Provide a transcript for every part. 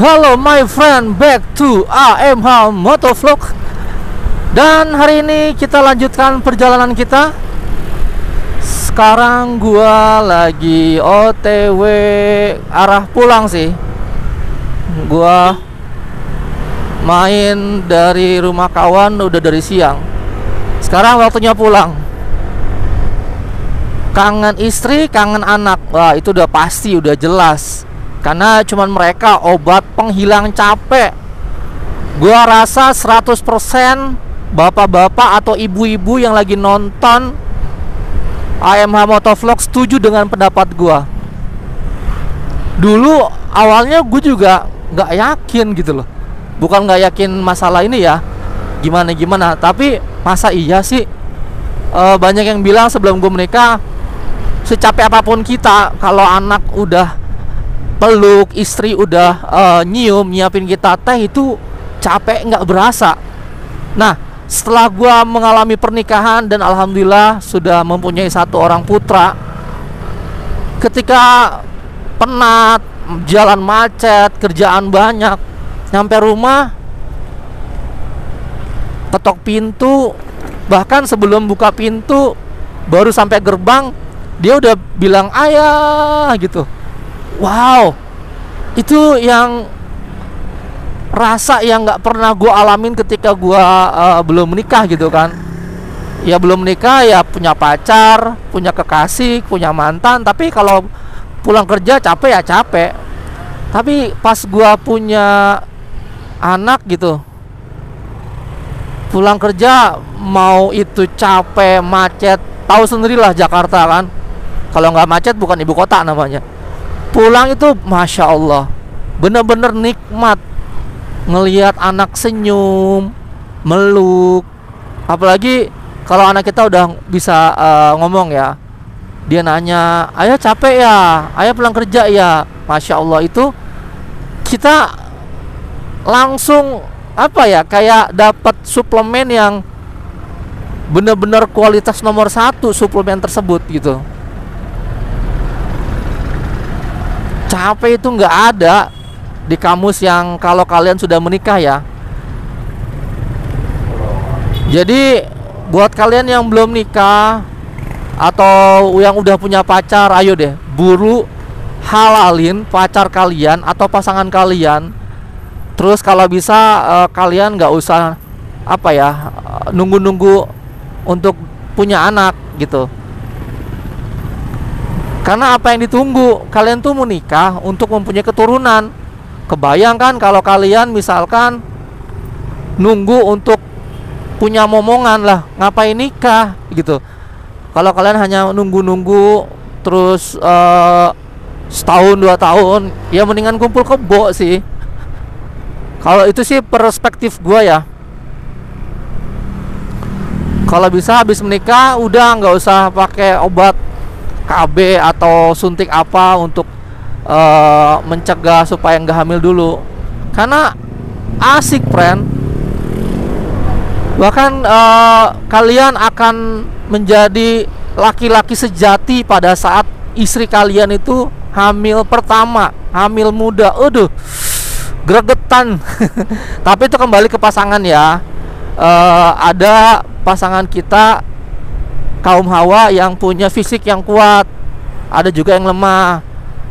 Halo my friend, back to AMH Motovlog. Dan hari ini kita lanjutkan perjalanan kita. Sekarang gua lagi OTW arah pulang sih. Gua main dari rumah kawan udah dari siang. Sekarang waktunya pulang. Kangen istri, kangen anak. Wah, itu udah pasti, udah jelas. Karena cuman mereka obat penghilang capek. Gua rasa 100% bapak-bapak atau ibu-ibu yang lagi nonton AMH Motovlog setuju dengan pendapat gua. Dulu awalnya gue juga gak yakin gitu loh. Bukan gak yakin masalah ini ya, gimana-gimana, tapi masa iya sih? Banyak yang bilang sebelum gue menikah, secapek apapun kita, kalau anak udah peluk, istri udah nyiapin kita teh, itu capek nggak berasa. Nah, setelah gua mengalami pernikahan dan alhamdulillah sudah mempunyai satu orang putra, ketika penat, jalan macet, kerjaan banyak, nyampe rumah ketok pintu, bahkan sebelum buka pintu baru sampai gerbang dia udah bilang ayah gitu. Wow, itu yang rasa yang nggak pernah gue alamin ketika gue belum menikah gitu kan. Ya belum menikah ya punya pacar, punya kekasih, punya mantan. Tapi kalau pulang kerja capek ya capek. Tapi pas gue punya anak gitu, pulang kerja mau itu capek, macet, tahu sendirilah Jakarta kan. Kalau nggak macet bukan ibu kota namanya. Pulang itu Masya Allah, bener-bener nikmat ngelihat anak senyum, meluk. Apalagi kalau anak kita udah bisa ngomong ya. Dia nanya, ayah capek ya, ayah pulang kerja ya. Masya Allah, itu kita langsung apa ya, kayak dapat suplemen yang bener-bener kualitas nomor 1 suplemen tersebut gitu. Capek itu nggak ada di kamus yang kalau kalian sudah menikah ya. Jadi buat kalian yang belum nikah atau yang udah punya pacar, ayo deh buru halalin pacar kalian atau pasangan kalian. Terus kalau bisa kalian nggak usah apa ya, nunggu-nunggu untuk punya anak gitu. Karena apa yang ditunggu? Kalian tuh mau nikah untuk mempunyai keturunan. Kebayangkan kalau kalian misalkan nunggu untuk punya momongan lah, ngapain nikah gitu. Kalau kalian hanya nunggu-nunggu terus setahun 2 tahun, ya mendingan kumpul kebo sih. Kalau itu sih perspektif gua ya. Kalau bisa habis menikah udah nggak usah pakai obat KB atau suntik apa untuk mencegah supaya nggak hamil dulu, karena asik friend. Bahkan kalian akan menjadi laki-laki sejati pada saat istri kalian itu hamil pertama, hamil muda. Aduh, gregetan. Tapi itu kembali ke pasangan ya. Ada pasangan kita kaum hawa yang punya fisik yang kuat, ada juga yang lemah.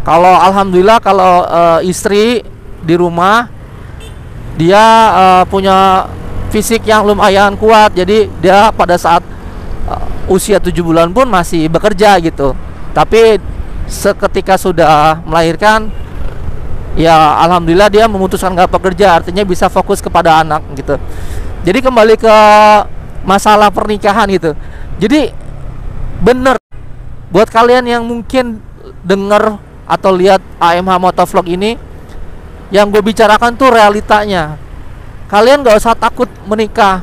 Kalau alhamdulillah kalau istri di rumah dia punya fisik yang lumayan kuat, jadi dia pada saat usia 7 bulan pun masih bekerja gitu. Tapi seketika sudah melahirkan, ya alhamdulillah dia memutuskan gak bekerja, artinya bisa fokus kepada anak gitu. Jadi kembali ke masalah pernikahan gitu. Jadi bener, buat kalian yang mungkin denger atau lihat AMH Motovlog ini, yang gue bicarakan tuh realitanya. Kalian gak usah takut menikah.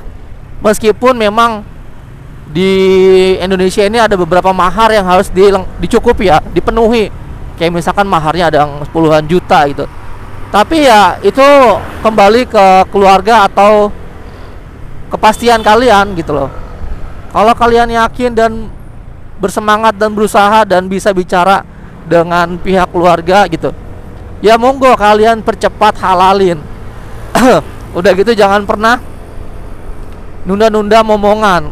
Meskipun memang di Indonesia ini ada beberapa mahar yang harus dicukupi ya, dipenuhi. Kayak misalkan maharnya ada yang puluhan juta gitu. Tapi ya itu kembali ke keluarga atau kepastian kalian gitu loh. Kalau kalian yakin dan bersemangat dan berusaha dan bisa bicara dengan pihak keluarga gitu, ya monggo kalian percepat halalin. Udah gitu jangan pernah nunda-nunda momongan,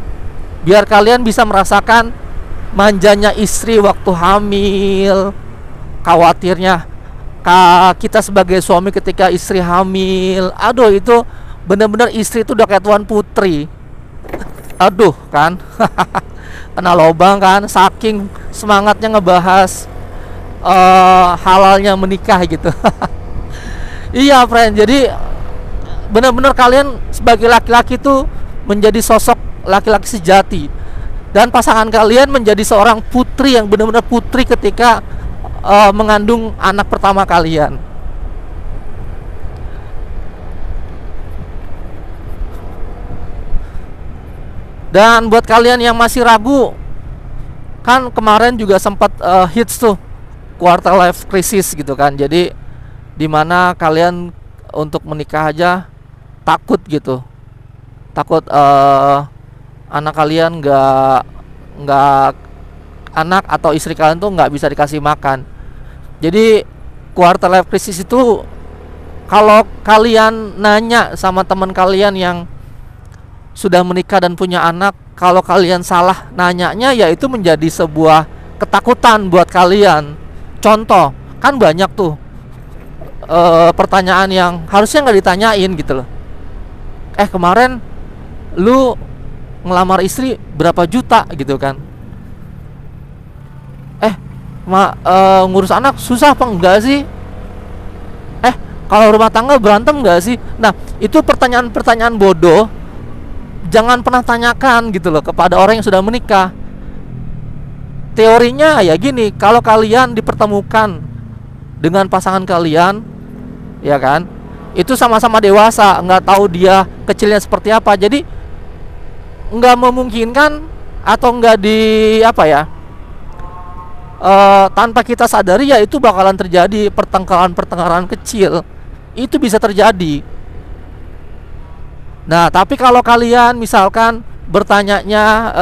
biar kalian bisa merasakan manjanya istri waktu hamil, khawatirnya kita sebagai suami ketika istri hamil. Aduh, itu bener-bener istri itu udah kayak tuan putri. Aduh kan. Kena lobang kan, saking semangatnya ngebahas halalnya menikah gitu. Iya friend, jadi benar-benar kalian sebagai laki-laki tuh menjadi sosok laki-laki sejati, dan pasangan kalian menjadi seorang putri yang benar-benar putri ketika mengandung anak pertama kalian. Dan buat kalian yang masih ragu, kan kemarin juga sempat hits tuh quarter life crisis gitu kan. Jadi dimana kalian untuk menikah aja takut gitu, takut anak kalian nggak anak atau istri kalian tuh nggak bisa dikasih makan. Jadi quarter life crisis itu kalau kalian nanya sama teman kalian yang sudah menikah dan punya anak, kalau kalian salah nanyanya, ya itu menjadi sebuah ketakutan buat kalian. Contoh, kan banyak tuh pertanyaan yang harusnya nggak ditanyain gitu loh. Kemarin lu ngelamar istri berapa juta gitu kan? Ngurus anak susah apa enggak sih? Kalau rumah tangga berantem enggak sih? Nah, itu pertanyaan-pertanyaan bodoh. Jangan pernah tanyakan gitu loh kepada orang yang sudah menikah. Teorinya ya gini, kalau kalian dipertemukan dengan pasangan kalian, ya kan, itu sama-sama dewasa, nggak tahu dia kecilnya seperti apa. Jadi nggak memungkinkan atau nggak tanpa kita sadari, ya itu bakalan terjadi pertengkaran kecil. Itu bisa terjadi. Nah, tapi kalau kalian misalkan bertanyanya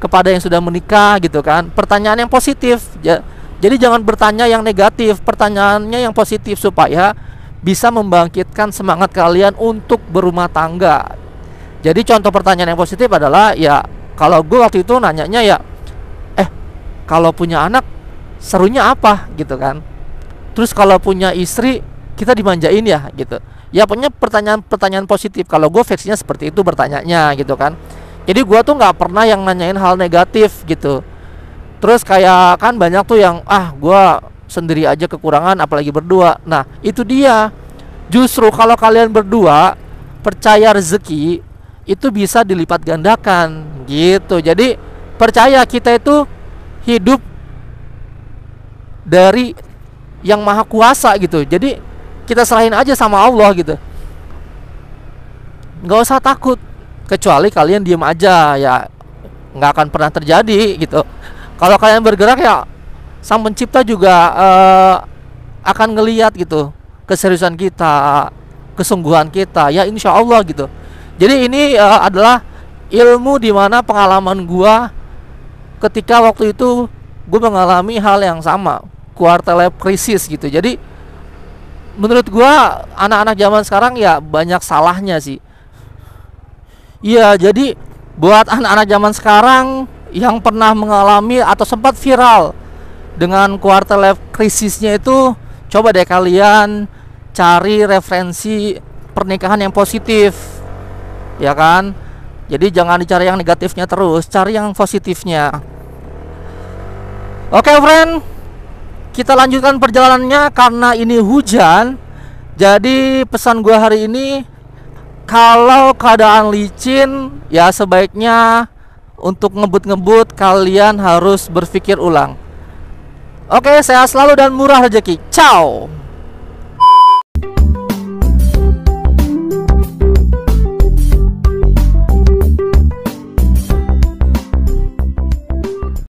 kepada yang sudah menikah gitu kan, pertanyaan yang positif ya. Jadi jangan bertanya yang negatif, pertanyaannya yang positif supaya bisa membangkitkan semangat kalian untuk berumah tangga. Jadi contoh pertanyaan yang positif adalah, ya kalau gue waktu itu nanyanya ya, kalau punya anak serunya apa gitu kan. Terus kalau punya istri kita dimanjain ya gitu. Ya punya pertanyaan positif. Kalau gue versinya seperti itu bertanyanya gitu kan. Jadi gue tuh nggak pernah yang nanyain hal negatif gitu. Terus kayak kan banyak tuh yang gue sendiri aja kekurangan apalagi berdua. Nah itu dia. Justru kalau kalian berdua percaya rezeki itu bisa dilipat gandakan gitu. Jadi percaya kita itu hidup dari yang maha kuasa gitu. Jadi kita serahin aja sama Allah gitu. Nggak usah takut. Kecuali kalian diem aja, ya nggak akan pernah terjadi gitu. Kalau kalian bergerak, ya Sang Pencipta juga akan ngeliat gitu keseriusan kita, kesungguhan kita, ya insya Allah gitu. Jadi ini adalah ilmu dimana pengalaman gua ketika waktu itu gue mengalami hal yang sama, quarter life crisis gitu. Jadi menurut gua anak-anak zaman sekarang ya banyak salahnya sih. Iya, jadi buat anak-anak zaman sekarang yang pernah mengalami atau sempat viral dengan quarter life crisisnya itu, coba deh kalian cari referensi pernikahan yang positif, ya kan? Jadi jangan dicari yang negatifnya terus, cari yang positifnya. Oke friend, kita lanjutkan perjalanannya karena ini hujan. Jadi pesan gue hari ini, kalau keadaan licin, ya sebaiknya untuk ngebut-ngebut kalian harus berpikir ulang. Oke, sehat selalu dan murah rezeki. Ciao.